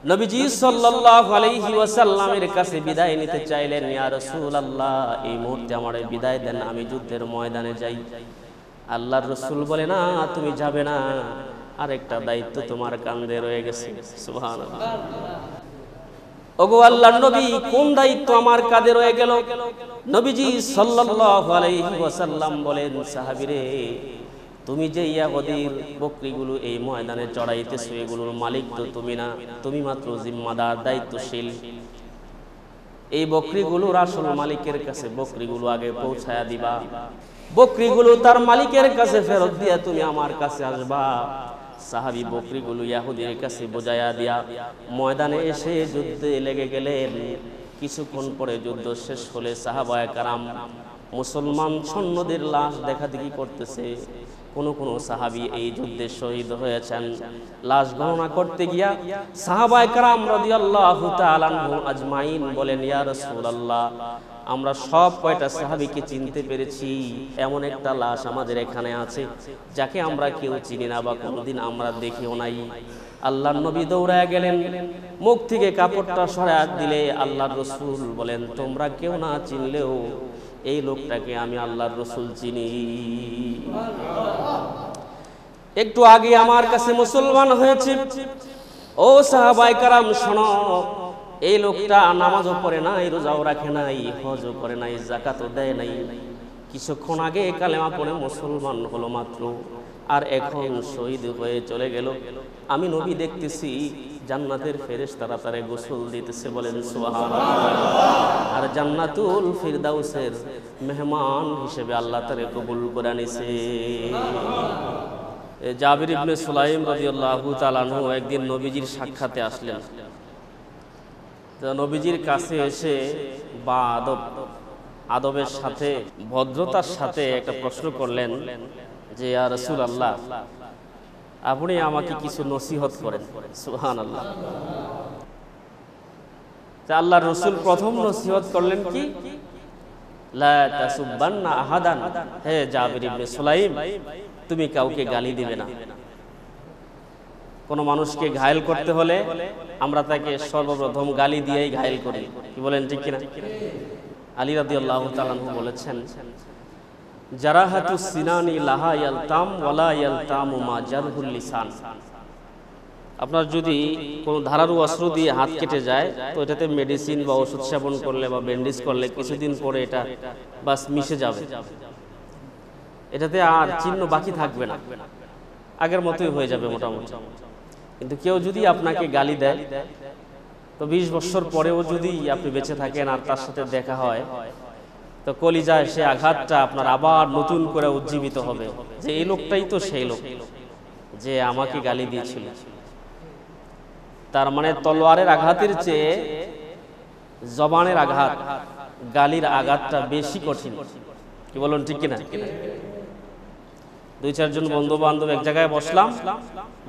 নবীজি সাল্লাল্লাহু আলাইহি ওয়াসাল্লামের কাছে বিদায় নিতে চাইলেন, ইয়া রাসূলুল্লাহ এই মুহূর্তে আমারে বিদায় দেন, আমি যুদ্ধের ময়দানে যাই। আল্লাহর রাসূল বলে, না তুমি যাবে না, আরেকটা দায়িত্ব তোমার কাঁধে রয়ে গেছে। সুবহানাল্লাহ। ওগো আল্লাহর নবী, কোন দায়িত্ব আমার কাঁধে রয়ে গেল? নবীজি সাল্লাল্লাহু আলাইহি ওয়াসাল্লাম বলেন, সাহাবীরে তুমি যে ইয়াহুদীর বকরিগুলো এই ময়দানে চড়াইতেছো, এগুলোর মালিক তো তুমি না, তুমি মাত্র জিম্মাদার, দায়িত্বশীল। এই বকরিগুলোর আসল মালিকের কাছে বকরিগুলো আগে পৌঁছায়া দিবা, বকরিগুলো তার মালিকের কাছে ফেরত দিয়া তুমি আমার কাছে আসবা। সাহাবী বকরিগুলো ইয়াহুদীর কাছে বোঝায়া দিয়া ময়দানে এসে যুদ্ধে লেগে গেলেন। কিছুক্ষণ পরে যুদ্ধ শেষ হলে সাহাবায়ে কারাম মুসলমান সৈন্যদের লাশ দেখাদেখি করতেছে। কোন সাহাবী এই যুদ্ধে শহীদ হয়েছেন। লাশ গণনা করতে গিয়া সাহাবায়ে কেরাম রাদিয়াল্লাহু তাআলা আনহু আজমাইন বলেন, ইয়া রাসূলুল্লাহ আমরা সব কয়টা সাহাবীকে চিনতে পেরেছি, এমন একটা লাশ আমাদের এখানে আছে যাকে আমরা কেউ চিনি না বা কোনোদিন আমরা দেখিও নাই। আল্লাহর নবী দৌড়ায় গেলেন, মুখ থেকে কাপড়টা সরায় দিলে আল্লাহর রাসূল বলেন, তোমরা কেউ না চিনলেও এই লোকটাকে আমি আল্লাহর রাসূল চিনি। একটু আগে আমার কাছে মুসলমান হয়েছে। ও সাহাবায়ে কেরাম শোনো, এই লোকটা নামাজও পড়ে নাই, রোজাও রাখে নাই, হজও করে নাই, যাকাতও দেয় নাই, কিছুক্ষণ আগে কালেমা পড়ে মুসলমান হলো মাত্র, আর এখন শহীদ হয়ে চলে গেল। আমি নবী দেখতেছি জান্নাতের ফেরেশতারা তারে গোসল দিতেছে, বলেন সুবহানাল্লাহ। আর জান্নাতুল ফিরদাউসের মেহমান হিসেবে আল্লাহ তারে কবুল করে নিছে। জাবির ইবনে সুলাইম রাদিয়াল্লাহু তাআলা আনহু একদিন নবীজির সাক্ষাতে আসলেন। নবীজির কাছে এসে বা আদবের সাথে ভদ্রতার সাথে একটা প্রশ্ন করলেন যে, ইয়া রাসূলুল্লাহ আপনি আমাকে কিছু নসিহত করেন। সুবহানাল্লাহ। তা আল্লাহর রাসূল প্রথম নসিহত করলেন কি, লা তাসুববান্না আহাদান, হে জাবির ইবনে সুলাইম তুমি কাউকে গালি দিবে না। কোন মানুষকে ঘায়েল করতে হলে আমরা তাকে সর্বপ্রথম গালি দিয়েই ঘায়েল করি, কি বলেন ঠিক কিনা? আলী রাদিয়াল্লাহু তাআলা আনহু বলেছেন, জারাহাতুস সিনানি লাহা ইয়ালতাম ওয়ালা ইয়ালতামু মা জারহুল লিসান। আপনার যদি কোনো ধারালো অস্ত্র দিয়ে হাত কেটে যায় তো এটাতে মেডিসিন বা ওষুধ সেবন করলে বা ব্যান্ডেজ করলে কিছুদিন পরে এটা বাস মিশে যাবে, এটাতে আর চিহ্ন বাকি থাকবে না, আগের মতোই হয়ে যাবে মোটামুটি। কিন্তু কেউ যদি আপনাকে গালি দেয় তো 20 বছর পরেও যদি আপনি বেঁচে থাকেন আর তার সাথে দেখা হয় তো কলিজায় সে আঘাতটা আপনার আবার নতুন করে উজ্জীবিত হবে যে এই লোকটাই তো সেই লোক যে আমাকে গালি দিয়েছিল। তার মানে তলোয়ারের আঘাতের চেয়ে জবানের আঘাত, গালির আঘাতটা বেশি কঠিন, কি বলুন ঠিক কিনা? 2-4 জন বন্ধু বান্ধব এক জায়গায় বসলাম,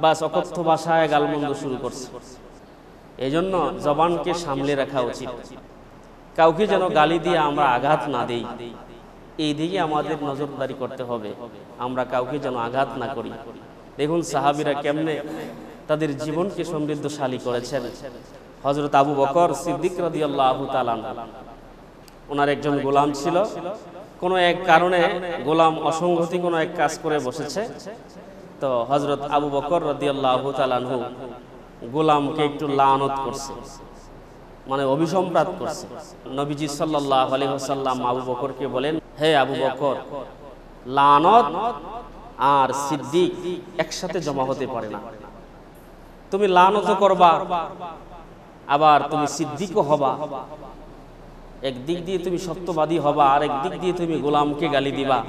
বাস অকথ্য ভাষায় গালমন্দ শুরু করছে। এই জন্য জবানকে সামলে রাখা উচিত, কাউকে যেন গালি দিয়ে আমরা আঘাত না দেই, এই দিকে আমাদের নজরদারি করতে হবে, আমরা কাউকে যেন আঘাত না করি। দেখুন সাহাবীরা কেমনে তাদের জীবনকে সমৃদ্ধশালী করেছেন। হযরত আবু বকর সিদ্দিক রাদিয়াল্লাহু তাআলা ওনার একজন গোলাম ছিল, কোনো এক কারণে গোলাম অসংগতি কোনো এক কাজ করে বসেছে, তো হযরত আবু বকর রাদিয়াল্লাহু তাআলা আনহু গোলামকে একটু লানত করছে, মানে অভিসম্পাত করছে। নবীজি সাল্লাল্লাহু আলাইহি ওয়াসাল্লাম আবু বকরকে বলেন, হে আবু বকর, লানত আর সিদ্দিক একসাথে জমা হতে পারে না, তুমি লানতও করবা আবার তুমি সিদ্দিকও হবা, একদিক দিয়ে তুমি সত্যবাদী হবা আর একদিক দিয়ে তুমি গোলামকে গালি দিবা,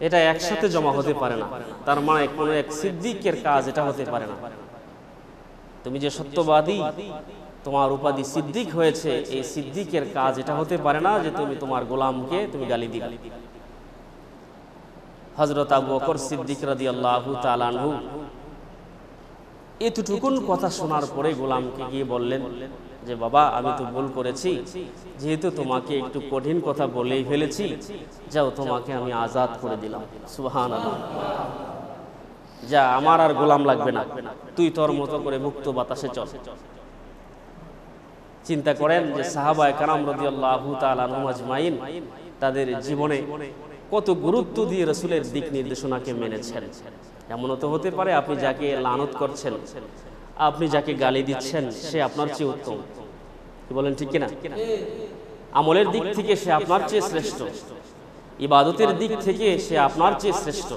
এটা একসাথে জমা হতে পারে না। তার মানে কোন এক সিদ্দিকের কাজ এটা হতে পারে না। তুমি যে সত্যবাদী, তোমার উপাধি সিদ্দিক হয়েছে, এই সিদ্দিকের কাজ এটা হতে পারে না যে তুমি তোমার গোলামকে তুমি গালি দিবা। হযরত আবু বকর সিদ্দিক রাদিয়াল্লাহু তাআলা আনহু এতটুকুন কথা শোনার পরে গোলামকে গিয়ে বললেন যে, বাবা আমি তো ভুল করেছি, যেহেতু তোমাকে একটু কঠিন কথা বলেই ফেলেছি, যাও তোমাকে আমি আজাদ করে দিলাম। সুবহানাল্লাহ। যা আমার আর গোলাম লাগবে না, তুই তোর মতো করে মুক্ত বাতাসে চল। চিন্তা করেন যে সাহাবায়ে কেরাম রাদিয়াল্লাহু তাআলা আনহুম আজমাইন তাদের জীবনে কত গুরুত্ব দিয়ে রাসূলের দিক নির্দেশনাকে মেনেছেন। এমনও তো হতে পারে আপনি যাকে লানত করছেন, আপনি যাকে গালি দিচ্ছেন, সে আপনার চেয়ে উত্তম। কি বলেন, ঠিক কিনা? আমলের দিক থেকে সে আপনার চেয়ে শ্রেষ্ঠ, ইবাদতের দিক থেকে সে আপনার চেয়ে শ্রেষ্ঠ,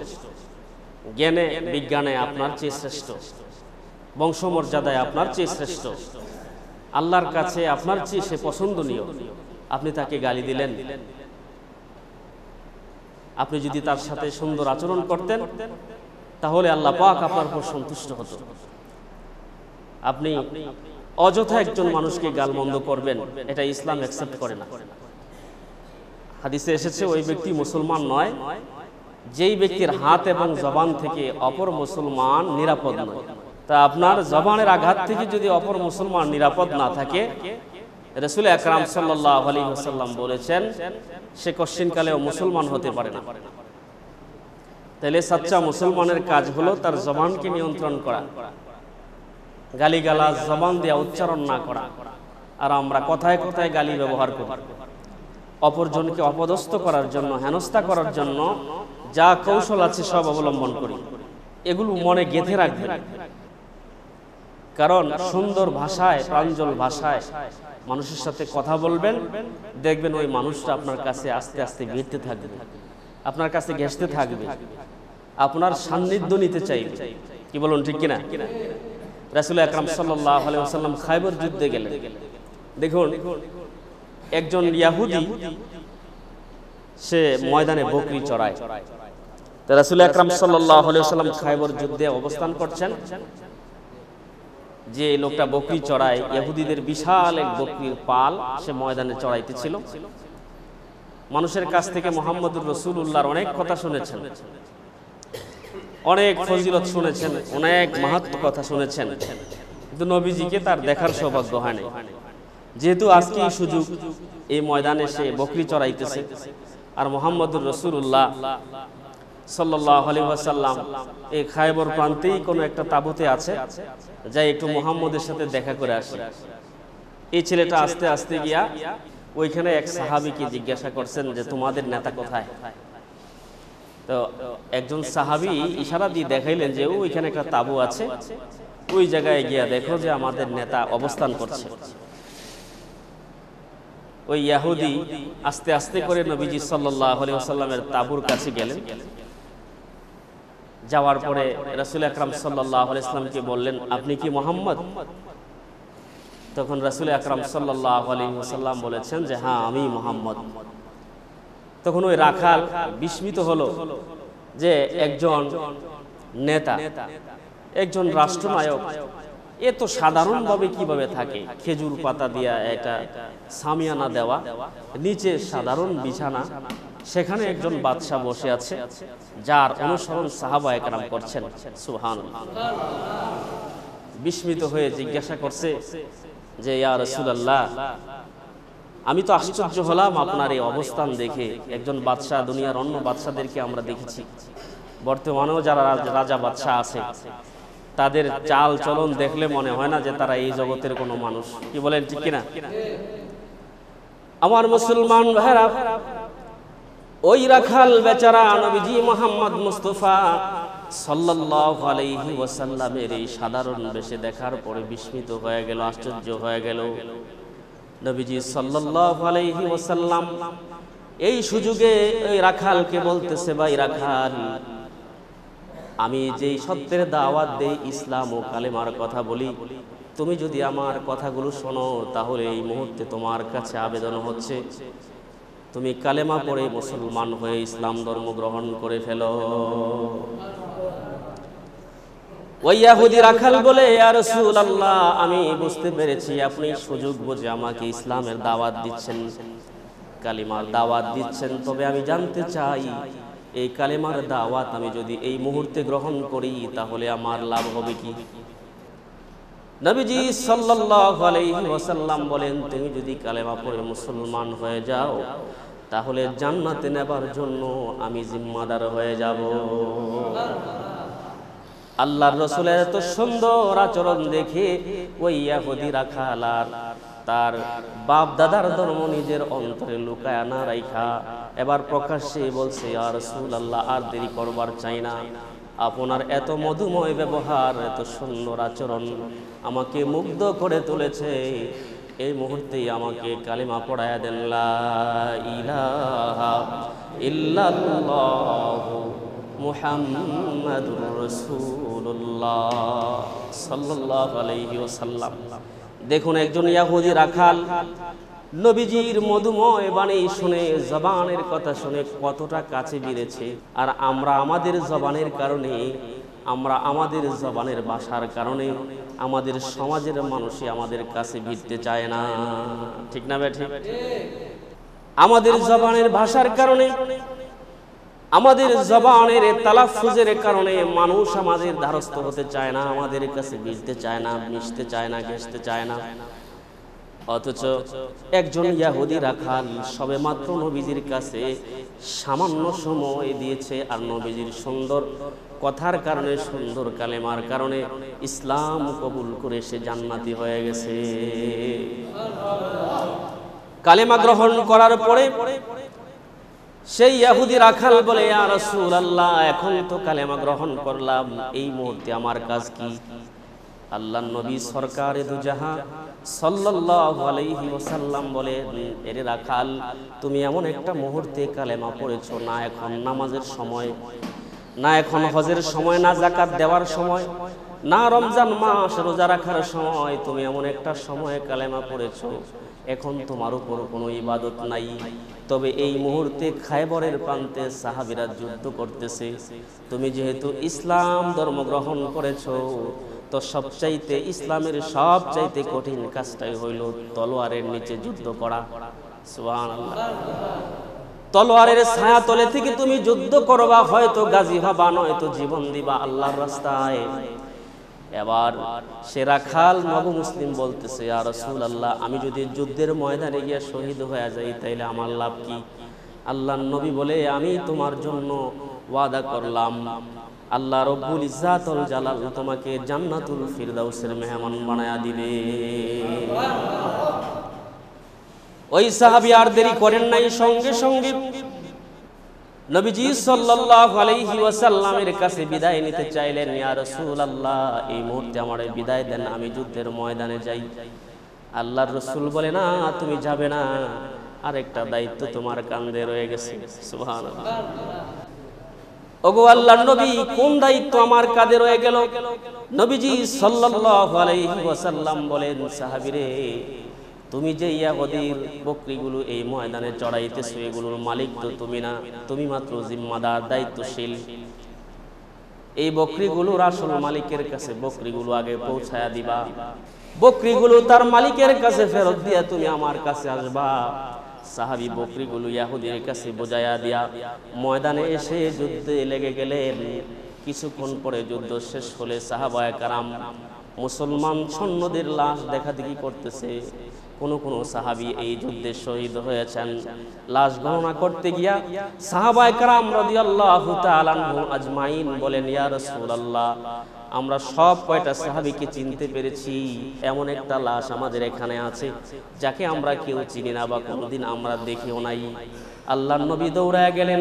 জ্ঞানে বিজ্ঞানে আপনার চেয়ে শ্রেষ্ঠ, বংশমর্যাদায় আপনার চেয়ে শ্রেষ্ঠ, আল্লাহর কাছে আপনার চেয়ে সে পছন্দনীয়। আপনি তাকে গালি দিলেন। আপনি যদি তার সাথে সুন্দর আচরণ করতেন তাহলে আল্লাহ পাক আপনার উপর সন্তুষ্ট হতো। আপনি অযথা একজন মানুষকে গালমন্দ করবেন, এটা ইসলাম অ্যাকসেপ্ট করে না। হাদিসে এসেছে ওই ব্যক্তি মুসলমান নয় যেই ব্যক্তির হাত এবং জবান থেকে অপর মুসলমান নিরাপদ নয়। তা আপনার জবানের আঘাত থেকে যদি অপর মুসলমান নিরাপদ না থাকে, রাসূল আকরাম সাল্লাল্লাহু আলাইহি ওয়াসাল্লাম বলেছেন সে কশিনকালেও মুসলমান হতে পারে না। তাহলে সচ্চা মুসলমানের কাজ হলো তার জবানকে নিয়ন্ত্রণ করা, গালিগালাজ জবান দিয়ে উচ্চারণ না করা। আর আমরা কথায় কথায় গালি ব্যবহার করি, অপরজনকে অপদস্থ করার জন্য, হেনস্থা করার জন্য যা কৌশল আছে সব অবলম্বন করি। এগুলো মনে গেঁথে রাখবেন, কারণ সুন্দর ভাষায়, প্রাঞ্জল ভাষায় মানুষের সাথে কথা বলবেন, দেখবেন ওই মানুষটা আপনার কাছে আস্তে আস্তে ভিড়তে থাকবে, আপনার কাছে ঘেঁষতে থাকবে, আপনার সান্নিধ্য নিতে চাইবে। কি বলুন, ঠিক কিনা? রাসূল আকরাম সাল্লাল্লাহু আলাইহি ওয়াসাল্লাম খায়বর যুদ্ধে গেলেন। দেখুন, একজন ইহুদি সে ময়দানে বকরি চড়ায়। রাসূল আকরাম সাল্লাল্লাহু আলাইহি ওয়াসাল্লাম খায়বর যুদ্ধে অবস্থান করছেন। যে লোকটা বকরি চড়ায়, ইহুদিদের বিশাল এক বকরির পাল সে ময়দানে চড়াইতেছিল। মানুষের কাছ থেকে মুহাম্মদুর রাসূলুল্লাহর অনেক কথা শুনেছেন, অনেক ফজিলত শুনেছেন, অনেক মাহাত্ম্য কথা শুনেছেন, কিন্তু নবীজিকে তার দেখার সৌভাগ্য হয়নি। যেহেতু আজকে এই সুযোগ, এই ময়দানে সে বকরি চড়াইতেছে, আর মুহাম্মদুর রাসূলুল্লাহ সাল্লাল্লাহু আলাইহি ওয়াসাল্লাম এই খায়বর প্রান্তেই কোনো একটা তাঁবুতে আছে, যাই একটু মুহাম্মদের সাথে দেখা করে আসে। এই ছেলেটা আস্তে আস্তে গিয়া ওইখানে এক সাহাবীকে জিজ্ঞাসা করছেন যে তোমাদের নেতা কোথায়? তো একজন সাহাবী ইশারা দিয়ে দেখাইলেন যে ওইখানে একটা তাঁবু আছে, ওই জায়গায় গিয়া দেখো যে আমাদের নেতা অবস্থান করছে। ওই ইহুদি আস্তে আস্তে করে নবীজি সাল্লাল্লাহু আলাইহি ওয়াসাল্লামের তাঁবুর কাছে গেলেন। যাওয়ার পরে রাসূল আকরাম সাল্লাল্লাহু আলাইহি ওয়াসাল্লামকে বললেন, আপনি কি মুহাম্মদ? তখন রাসূল আকরাম সাল্লাল্লাহু আলাইহি ওয়াসাল্লাম বলেছেন যে হ্যাঁ, আমি মুহাম্মদ। তখন ওই রাখাল বিস্মিত হলো যে একজন নেতা, একজন রাষ্ট্রনায়ক এত সাধারণভাবে কিভাবে থাকে? খেজুর পাতা দিয়া একটা সামিয়ানা দেওয়া, নিচে সাধারণ বিছানা, সেখানে একজন বাদশা বসে আছে যার অনুসরণ সাহাবায়ে কেরাম করছেন। সুবহানাল্লাহ। বিস্মিত হয়ে জিজ্ঞাসা করছে যে ইয়া রাসূলুল্লাহ, আমি তো আশ্চর্য হলাম আপনার এই অবস্থান দেখে। একজন বাদশা, দুনিয়ার অন্য বাদশাদেরকে আমরা দেখেছি, বর্তমানেও যারা রাজা বাদশা আছে তাদের চাল চলন দেখলে মনে হয় না যে তারা এই জগতের কোনো মানুষ। কি বলেন, ঠিক কিনা? আমার মুসলমান ভাইরা, ওই রাখাল বেচারা নবীজি মুহাম্মদ মুস্তাফা সাল্লাল্লাহু আলাইহি ওয়াসাল্লামের এই সাধারণ বেশে দেখার পরে বিস্মিত হয়ে গেল, আশ্চর্য হয়ে গেল। নবীজি সাল্লাল্লাহু আলাইহি ওয়াসাল্লাম এই সুযোগে ওই রাখালকে বলতেছে, ভাই রাখাল, আমি যেই সত্যের দাওয়াত দেই, ইসলাম ও কালেমার কথা বলি, তুমি যদি আমার কথাগুলো শোনো তাহলে এই মুহূর্তে তোমার কাছে আবেদন হচ্ছে তুমি কালেমা পড়ে মুসলমান হয়ে ইসলাম ধর্ম গ্রহণ করে ফেলো। ওই ইহুদি রাখাল বলে, ইয়া রাসূলুল্লাহ, আমি বুঝতে পেরেছি আপনি সুযোগ বুঝে আমাকে ইসলামের দাওয়াত দিচ্ছেন, কালিমার দাওয়াত দিচ্ছেন, তবে আমি জানতে চাই এই কালেমার দাওয়াত আমি যদি এই মুহূর্তে গ্রহণ করি তাহলে আমার লাভ হবে কি? নবীজি সাল্লাল্লাহু আলাইহি ওয়াসাল্লাম বলেন, তুমি যদি কালেমা পড়ে মুসলমান হয়ে যাও তাহলে জান্নাতে নেবার জন্য আমি জিম্মাদার হয়ে যাব। আল্লাহর রাসূলের এত সুন্দর আচরণ দেখে ওই ইহুদি রাখাল আর তার বাপ দাদার ধর্ম নিজের অন্তরে লুকায় না রাইখা এবার প্রকাশ্যে বলছে, ইয়া রাসূলুল্লাহ, আর দেরি করবার চাই না, আপনার এত মধুময় ব্যবহার, এত সুন্দর আচরণ আমাকে মুগ্ধ করে তুলেছে, এই মুহূর্তেই আমাকে কালিমা পড়ায়া দেন, লা ইলাহা ইল্লাল্লাহু মুহাম্মাদুর রাসূলুল্লাহ সাল্লাল্লাহু আলাইহি ওয়াসাল্লাম। দেখুন, একজন ইহুদি রাখাল নবীজির মধুময় বাণী শুনে, জবানের কথা শুনে কতটা কাছে ভিড়েছে। আর আমরা আমাদের জবানের কারণে, আমরা আমাদের জবানের ভাষার কারণে আমাদের সমাজের মানুষই আমাদের কাছে ভিড়তে চায় না। ঠিক না বে ঠিক? আমাদের জবানের ভাষার কারণে, আমাদের জবানের তালাফুজের কারণে মানুষ আমাদের দ্বারস্থ হতে চায় না, আমাদের কাছে ভিড়তে চায় না, মিশতে চায় না, ঘেঁষতে চায় না। অথচ একজন ইহুদি রাখাল সবেমাত্র নবীজির কাছে সামান্য সময় দিয়েছে, আর নবীজির সুন্দর কথার কারণে, সুন্দর কালেমার কারণে ইসলাম কবুল করে সে জান্নাতি হয়ে গেছে। কালেমা গ্রহণ করার পরে সেই ইহুদি রাখাল বলে, ইয়া রাসূলুল্লাহ, এখন তো কালেমা গ্রহণ করলাম, এই মুহূর্তে আমার কাজ কি? আল্লাহর নবী সরকারে দু জাহান সাল্লাল্লাহু আলাইহি ওয়াসাল্লাম বলেন, এরে রাখাল, তুমি এমন একটা মুহূর্তে কালেমা পড়েছো, না এখন নামাজের সময়, না এখন হজের সময়, না যাকাত দেওয়ার সময়, না রমজান মাস রোজা রাখার সময়, তুমি এমন একটা সময়ে কালেমা পড়েছো, এখন তোমার উপর কোনো ইবাদত নাই। তবে এই মুহূর্তে খায়বরের প্রান্তে সাহাবীরা যুদ্ধ করতেছে, তুমি যেহেতু ইসলাম ধর্ম গ্রহণ করেছো, তো সবচাইতে ইসলামের সবচাইতে কঠিন কাজটাই হইল তলোয়ারের নিচে যুদ্ধ করা। সুবহানাল্লাহ। তলোয়ারের ছায়া তলে থেকে তুমি যুদ্ধ করবা, হয়তো গাজী হবা, নয়তো জীবন দিবা আল্লাহর রাস্তায়। এবার সে রাখাল নব মুসলিম বলতেছে, ইয়া রাসূলুল্লাহ, আমি যদি যুদ্ধের ময়দানে গিয়ে শহীদ হয়ে যাই তাইলে আমার লাভ কি? আল্লাহর নবী বলে, আমি তোমার জন্য ওয়াদা করলাম, আল্লাহ রব্বুল ইজ্জাতুল জালাল তোমাকে জান্নাতুল ফিরদাউসের মেহমান বানায়া দিবে। ওই সাহাবী আর দেরি করেন নাই, সঙ্গে সঙ্গে নবীজি সাল্লাল্লাহু আলাইহি ওয়াসাল্লামের কাছে বিদায় নিতে চাইলেন, ইয়া রাসূলুল্লাহ, এই মুহূর্তে আমারে বিদায় দেন, আমি যুদ্ধের ময়দানে যাই। আল্লাহর রাসূল বলে, না, তুমি যাবে না, আরেকটা দায়িত্ব তোমার কাঁধে রয়ে গেছে। সুবহানাল্লাহ। ওগো আল্লাহর নবী, কোন দায়িত্ব আমার কাঁধে রয়ে গেল? নবীজি সাল্লাল্লাহু আলাইহি ওয়াসাল্লাম বলেন, সাহাবীরে, তুমি যে ইহুদির বকরিগুলো এই ময়দানে চড়াইতেছো, এগুলোর মালিক তো তুমি না, তুমি মাত্র জিম্মাদার, দায়িত্বশীল। এই বকরিগুলোর আসল মালিকের কাছে বকরিগুলো আগে পৌঁছায়া দিবা, বকরিগুলো তার মালিকের কাছে ফেরত দিয়া তুমি আমার কাছে আসবা। সাহাবী বকরিগুলো ইহুদির কাছে বোঝায়া দিয়া ময়দানে এসে যুদ্ধে লেগে গেলেন। কিছুক্ষণ পরে যুদ্ধ শেষ হলে সাহাবায়ে কেরাম মুসলমান সৈন্যদের লাশ দেখাদেখি করতেছে। কোন কোন সাহাবী এই যুদ্ধে শহীদ হয়েছেন। লাশ গণনা করতে গিয়া সাহাবায়ে কেরাম রাদিয়াল্লাহু তাআলা আনহুম আজমাইন বলেন, ইয়া রাসূলুল্লাহ, আমরা সব কয়টা সাহাবীকে চিনতে পেরেছি, এমন একটা লাশ আমাদের এখানে আছে যাকে আমরা কেউ চিনি না বা কোনোদিন আমরা দেখিও নাই। আল্লাহর নবী দৌড়ায় গেলেন,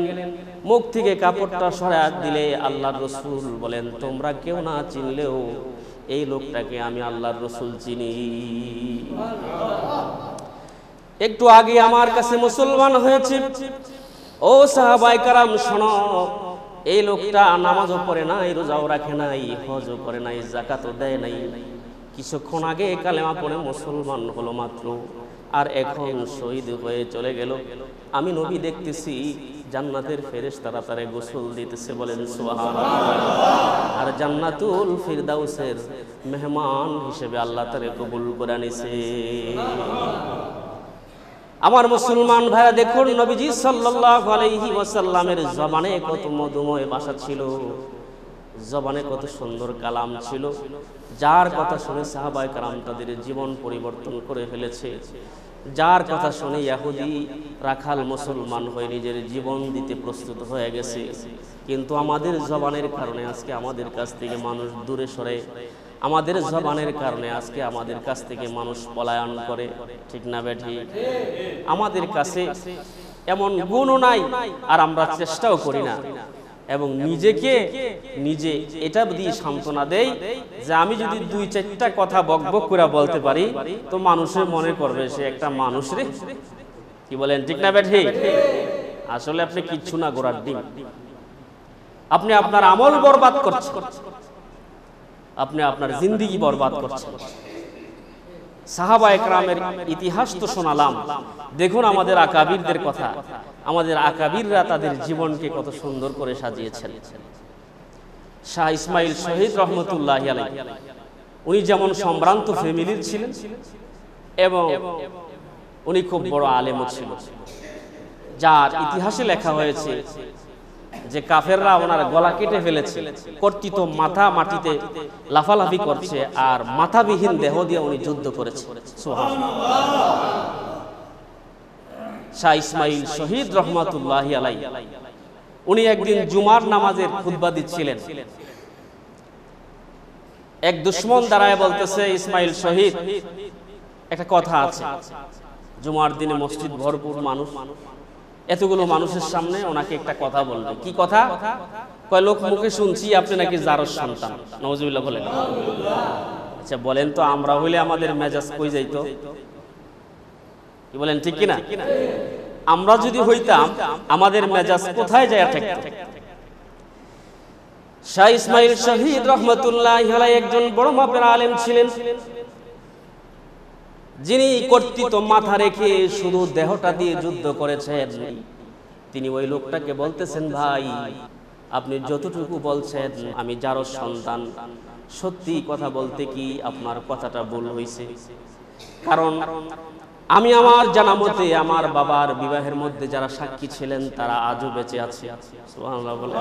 মুখ থেকে কাপড়টা সরায় দিলে আল্লাহর রাসূল বলেন, তোমরা কেউ না চিনলেও এই লোকটাকে আমি আল্লাহর রাসূল চিনি। একটু আগে আমার কাছে মুসলমান হয়েছে। ও সাহাবায়ে কেরাম, শোনো, এই লোকটা নামাজও পড়ে নাই, রোজাও রাখে নাই, হজও করে নাই, যাকাতও দেয় নাই, কিছুক্ষণ আগে কালেমা পড়ে মুসলমান হলো মাত্র, আর এখন শহীদ হয়ে চলে গেল। আমি নবী দেখতেছি জান্নাতের ফেরেশতারা তারে গোসল দিতেছে, বলেন সুবহানাল্লাহ। আর জান্নাতুল ফিরদাউসের মেহমান হিসেবে আল্লাহ তারে কবুল করে নিছে। আমার মুসলমান ভাইরা, দেখুন নবীজি সাল্লাল্লাহু আলাইহি ওয়াসাল্লামের জবানে কত মধুময় ভাষা ছিল, জবানে কত সুন্দর কালাম ছিল, যার কথা শুনে সাহাবায়ে কেরাম তাদের জীবন পরিবর্তন করে ফেলেছে। যার কথা শুনে ইহুদি রাখাল মুসলমান হয়ে নিজের জীবন দিতে প্রস্তুত হয়ে গেছে। কিন্তু আমাদের জবানের কারণে আজকে আমাদের কাছ থেকে মানুষ দূরে সরে, আমাদের জবানের কারণে আজকে আমাদের কাছ থেকে মানুষ পলায়ন করে। ঠিক না বেঠিক? আমাদের কাছে এমন গুণও নাই, আর আমরা চেষ্টাও করি না, এবং নিজেকে নিজে এটা দিয়ে সান্ত্বনা দেই যে আমি যদি 2-4টা কথা বকবক করে বলতে পারি তো মানুষের মনে করবে সে একটা মানুষ রে। কি বলেন? ঠিক না বেঠিক? আসলে আপনি কিচ্ছু না, গোড়ার ডিম। আপনি আপনার আমল বরবাদ করছেন, আপনি আপনার জিন্দেগি বরবাদ করছেন। সাহাবায়ে কেরামের ইতিহাস তো শোনালাম, দেখুন আমাদের আকাবিরদের কথা। আমাদের আকাবিররা তাদের জীবনকে কত সুন্দর করে সাজিয়েছেন। শাহ ইসমাইল শহীদ রহমতুল্লাহি আলাইহি, উনি যেমন সম্ভ্রান্ত ফ্যামিলির ছিলেন এবং উনি খুব বড় আলেমও ছিলেন, যার ইতিহাসে লেখা হয়েছে যে কাফেররা ওনার গলা কেটে ফেলেছে, কর্তৃত মাথা মাটিতে লাফালাফি করছে, আর মাথাবিহীন দেহ দিয়ে উনি যুদ্ধ করেছে। সুবহানাল্লাহ। শাহ ইসমাইল শহীদ রহমাতুল্লাহি আলাইহি, উনি একদিন জুমার নামাজের খুতবা দিচ্ছিলেন। এক দুশমন দাঁড়ায় বলতেছে, ইসমাইল শহীদ, একটা কথা আছে, জুমার দিনে মসজিদ ভরপুর মানুষ, এতগুলো মানুষের সামনে ওনাকে একটা কথা বলবে। কি কথা? কয়, লোক মুখে শুনছি আপনি নাকি জারজ সন্তান। নাউজুবিল্লাহ বলেন। আচ্ছা বলেন তো, আমরা হইলে আমাদের মেজাজ কই যাইতো? কি বলেন? ঠিক কিনা? আমরা যদি হইতাম আমাদের মেজাজ কোথায় যায় ঠেকতো? শাহ ইসমাইল শহীদ রহমাতুল্লাহি আলাইহি একজন বড় মাপের আলেম ছিলেন, যিনি কর্তৃত মাথা রেখে শুধু দেহটা দিয়ে যুদ্ধ করেছেন। তিনি ওই লোকটাকে বলতেছেন, ভাই আপনি যতটুকু বলছেন আমি জারজ সন্তান, সত্যি কথা বলতে কি আপনার কথাটা ভুল হয়েছে। কারণ আমি আমার জানা মতে আমার বাবার বিবাহের মধ্যে যারা সাক্ষী ছিলেন তারা আজও বেঁচে আছে। সুবহানাল্লাহ বলে।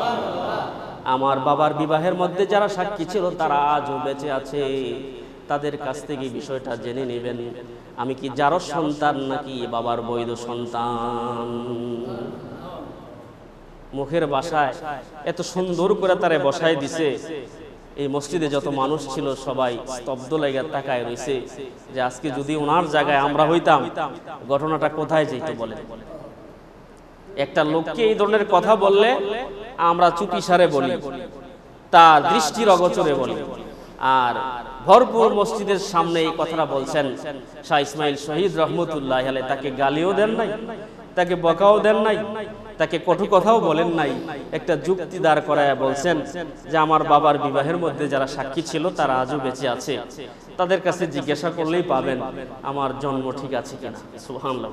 আমার বাবার বিবাহের মধ্যে যারা সাক্ষী ছিল তারা আজও বেঁচে আছে। তাদের কাছ থেকে বিষয়টা জেনে নেবেন, আমি কি জারজ সন্তান নাকি বাবার বৈধ সন্তান। মুখের ভাষায় এত সুন্দর করে তারে বসায় দিছে, এই মসজিদে যত মানুষ ছিল সবাই স্তব্ধ লেগে তাকায় রইছে যে আজকে যদি ওনার জায়গায় আমরা হইতাম ঘটনাটা কোথায় যেত বলে। একটা লোককে এই ধরনের কথা বললে আমরা চুপিসারে বলি, তার দৃষ্টির অগোচরে বলি, আর ভরপুর মসজিদের সামনে এই কথাটা বলছেন শাহ ইসমাইল শহীদ রহমতুল্লাহি আলাইহি, তাকে গালিও দেন নাই, তাকে বকাও দেন নাই, তাকে কটু কথাও বলেন নাই, একটা যুক্তি দাঁড় করায় বলছেন যে আমার বাবার বিবাহের মধ্যে যারা সাক্ষী ছিল তারা আজও বেঁচে আছে, তাদের কাছে জিজ্ঞাসা করলেই পাবেন আমার জন্ম ঠিক আছে কিনা। সুবহানাল্লাহ।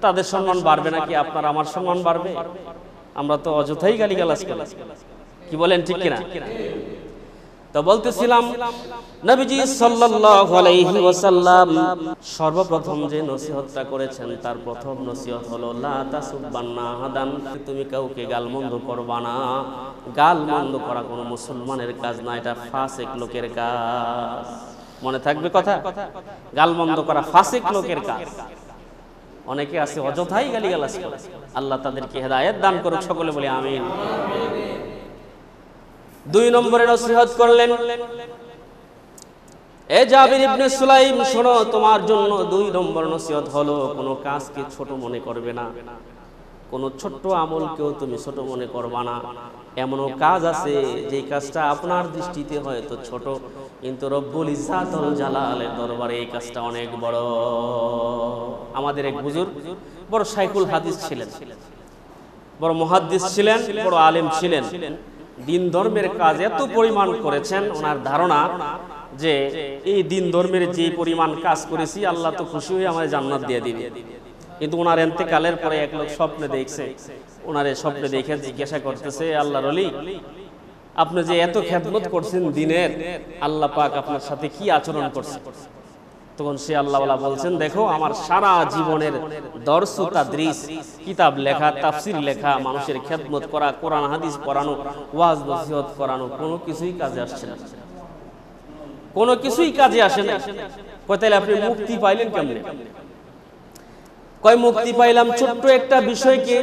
তাদের সম্মান বাড়বে নাকি আপনার আমার সম্মান বাড়বে? আমরা তো অযথাই গালিগালাজ করি। কি বলেন? ঠিক কিনা? তো বলতেছিলাম, নবীজি সাল্লাল্লাহু আলাইহি ওয়াসাল্লাম সর্বপ্রথম যে নসিহতটা করেছেন তার প্রথম নসিহত হলো লা তাসুববান্না আহাদান, তুমি কাউকে গালমন্দ করবা না। গালমন্দ করা কোনো মুসলমানের কাজ না, এটা ফাসিক লোকের কাজ। মনে থাকবে কথা, গালমন্দ করা ফাসিক লোকের কাজ। অনেকে আছে অযথাই গালিগালাজ করে, আল্লাহ তাদেরকে হেদায়েত দান করুক, সকলে বলি আমিন। 2 নম্বরে নসিহত করলেন, এ জাবির ইবনে সুলাইম শোনো, তোমার জন্য 2 নম্বর নসিহত হলো কোনো কাজকে ছোট মনে করবে না, কোনো ছোট্ট আমলকেও তুমি ছোট মনে করবা না। এমনও কাজ আছে যে কাজটা আপনার দৃষ্টিতে হয়তো ছোট, কিন্তু রব্বুল ইজ্জাতুল জালালের দরবারে এই কাজটা অনেক বড়। আমাদের এক হুজুর বড় শাইখুল হাদিস ছিলেন, বড় মুহাদ্দিস ছিলেন, বড় আলেম ছিলেন, দিন ধর্মের কাজ এত পরিমাণ করেছেন, ওনার ধারণা যে এই দিন ধর্মের যে পরিমাণ কাজ করেছি আল্লাহ তো খুশি হয়ে আমাদের জান্নাত দিয়ে দিবে। কিন্তু ওনার ইন্তেকালের পরে এক লোক স্বপ্নে দেখছে, ওনারে স্বপ্নে দেখে জিজ্ঞাসা করতেছে, আল্লাহর ওলি আপনি যে এত খেদমত করছেন দিনের, আল্লাহ পাক আপনার সাথে কি আচরণ করছে? তখন সে আল্লাহওয়ালা বলছেন, দেখো আমার সারা জীবনের দর্স ও তাদরিস, কিতাব লেখা, তাফসির লেখা, মানুষের খেদমত করা, কোরআন হাদিস পড়ানো, ওয়াজ নসিহত করানো, কোনো কিছুই কাজে আসছে না। কোনো কিছুই কাজে আসে না। কয় তাহলে আপনি মুক্তি পাইলেন কেমনে? কয় মুক্তি পাইলাম ছোট্ট একটা বিষয়কে,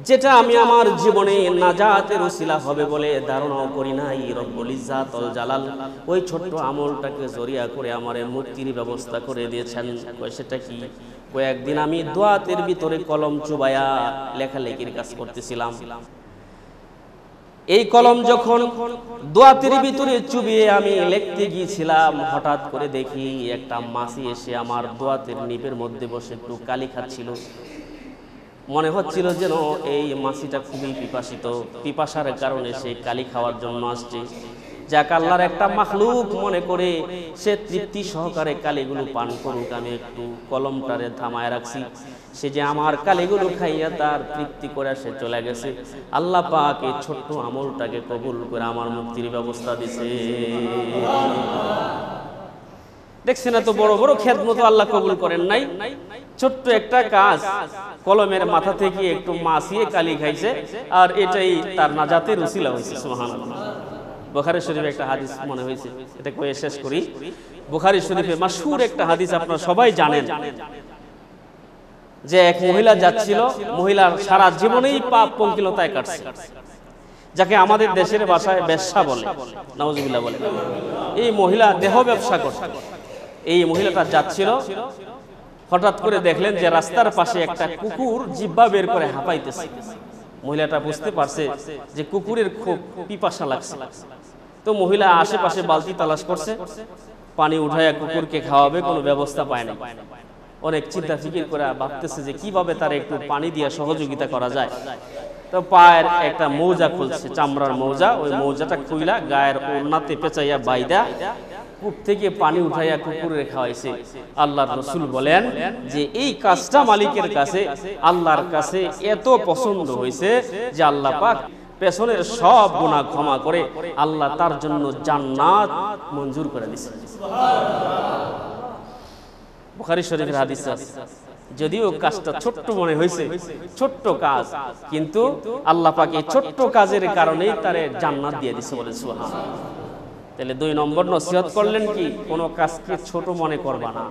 যেটা আমি আমার জীবনে নাজাতের উসিলা হবে বলে ধারণাও করি নাই। রব্বুল ইজ্জাত ওয়াল জালাল ওই ছোট্ট আমলটাকে জরিয়া করে আমারে মুক্তির ব্যবস্থা করে দিয়েছেন। কয় সেটা কি? কয়েকদিন আমি দোয়াতের ভিতরে কলম চুবায়া লেখালেখির কাজ করতেছিলাম। এই কলম যখন দোয়াতের ভিতরে চুবিয়ে আমি লিখতে গিয়েছিলাম, হঠাৎ করে দেখি একটা মাছি এসে আমার দোয়াতের নিবের মধ্যে বসে একটু কালি খাচ্ছিল। মনে হচ্ছিল যেন এই মাছিটা খুবই পিপাসার কারণে সে কালি খাওয়ার জন্য আসছে। যাক, আল্লাহর একটা মাখলুক মনে করে সে তৃপ্তি সহকারে কালিগুলো পান করুক, আমি একটু কলমটারে থামায় রাখছি। সে যে আমার কালিগুলো খাইয়া তার তৃপ্তি করে সে চলে গেছে। আল্লাহ পাক এই ছোট্ট আমলটাকে কবুল করে আমার মুক্তির ব্যবস্থা দিছে। দেখছেন না তো বড় বড় খেদমত আল্লাহ কবুল করেন নাই। ছোট্ট একটা কাজ, কলমের মাথা থেকে একটু মাছিয়ে কালি খাইছে, আর এটাই তার নাজাতের উসিলা হয়েছে। সুবহানাল্লাহ। বুখারী শরীফে একটা হাদিস মনে হয়েছে, এটা কয়ে শেষ করি। বুখারী শরীফে মাশহুর একটা হাদিস আপনারা সবাই জানেন, যে এক মহিলা যাচ্ছিল, মহিলার সারা জীবনেই পাপ পঙ্কিলতায় কাটছে, যাকে আমাদের দেশের ভাষায় বেশ্যা বলে, নাউজুবিল্লাহ বলে। এই মহিলা দেহ ব্যবসা করত। এই মহিলাটা যাচ্ছিল, হঠাৎ করে দেখলেন যে রাস্তার পাশে একটা কুকুর জিহ্বা বের করে হাঁপাইতেছে। মহিলাটা বুঝতে পারছে যে কুকুরের খুব পিপাসা লাগছে। তো মহিলা আশেপাশে বালতি তালাশ করছে, পানি উঠাইয়া কুকুরকে খাওয়াবে, কোনো ব্যবস্থা পায় না। অনেক চিন্তা ফিকির করে ভাবতেছে যে কিভাবে তার একটু পানি দিয়ে সহযোগিতা করা যায়। তো পায়ের একটা মৌজা খুলছে, চামড়ার মৌজা, ওই মৌজাটা খুইলা গায়ের ওড়নাতে পেঁচাইয়া বাইদা কূপ থেকে পানি উঠাইয়া কুকুরে খাওয়াইছে। আল্লাহর রাসূল বলেন যে এই কাজটা মালিকের কাছে, আল্লাহর কাছে এত পছন্দ হয়েছে যে আল্লাহ পাক পেছনের সব গুনাহ ক্ষমা করে আল্লাহ তার জন্য জান্নাত মঞ্জুর করে দিয়েছে। বুখারী শরীফের হাদিস আছে। যদিও কাজটা ছোট্ট মনে হয়েছে, ছোট্ট কাজ, কিন্তু আল্লাহ পাক এই ছোট্ট কাজের কারণেই তারে জান্নাত দিয়ে দিয়েছে বলে সুবহানাল্লাহ। তাহলে 2 নম্বর নসিহত করলেন কি, কোনো কাজকে ছোট মনে করবা না।